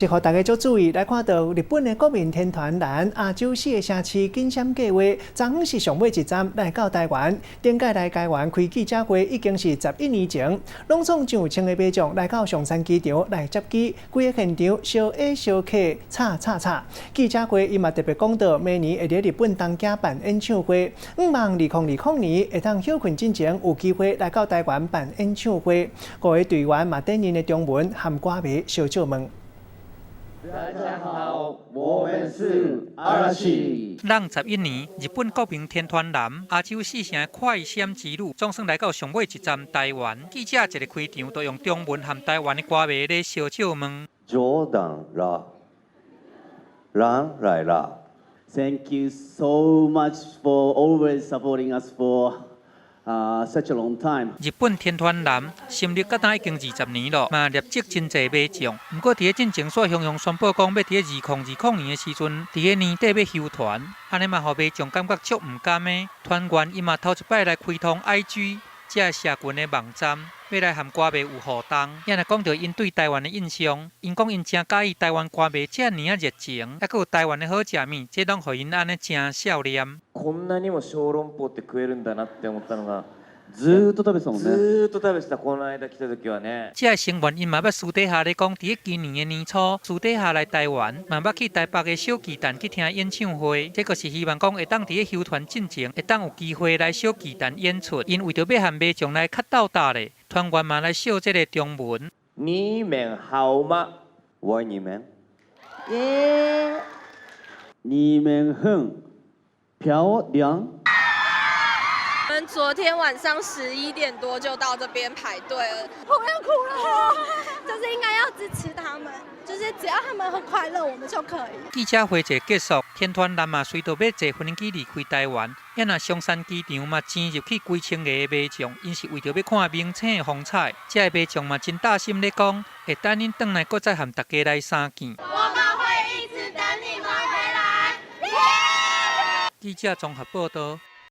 是互大家做注意，来看到日本的国民天团蓝亚洲4个城市竞选计划，昨昏是上尾一站来到台湾。顶届来台湾开记者会已经是11年前，拢总上千个民众来到松山机场来接机，规个现场烧A烧 K 吵。记者会伊嘛特别讲到，明年会伫日本东京办演唱会，希望2020年会当休困之前有机会来到台湾办演唱会。各位队员嘛担任的中文和歌迷小笑问。 大家好，我们是嵐。让11年，日本国民天团蓝亚洲4城快闪之旅，总算来到上尾一站台湾。记者一个开场，都用中文和台湾的歌迷咧小笑问：冗談啦，蘭來啦。Thank you so much for always supporting us for such a long time。日本天团蓝成立到今已经20年了，嘛业绩真济迷众。不过，伫个进前所雄宣布讲要伫个2020年的时阵，伫个年底要休团，安尼嘛，互迷众感觉足唔甘的。团员伊嘛头一摆来开通 IG。 这社群的网站要来和歌迷有互动，也来讲到因对台湾的印象。因讲因真介意台湾歌迷这么热情，还佫有台湾的好食物，这拢互因安尼真笑脸。こんなにも小籠包って食えるんだなって思ったのが。 ずーっと食べてたもんね。ずーっと食べてたこの間来た時はね。这成员因嘛要私底下咧讲，伫今年的年初，私底下来台湾，嘛要去台北的小巨蛋去听演唱会。这个是希望讲会当伫个休团进前，会当有机会来小巨蛋演出。因为着要和迷众来较斗搭咧，团员嘛来秀这个中文。你们好吗？我爱你们。耶！你们很漂亮。 我们昨天晚上11点多就到这边排队了，我要哭了。就是应该要支持他们，就是只要他们很快乐，我们就可以。记者会一结束，天团蓝嘛随着要坐飞机离开台湾，也那松山机场嘛挤入去几千个迷众，因是为着要看明星的风采。这个迷众嘛真大心咧讲，会等恁转来，搁再和大家来相见。我们会一直等你们回来。记者综合报道。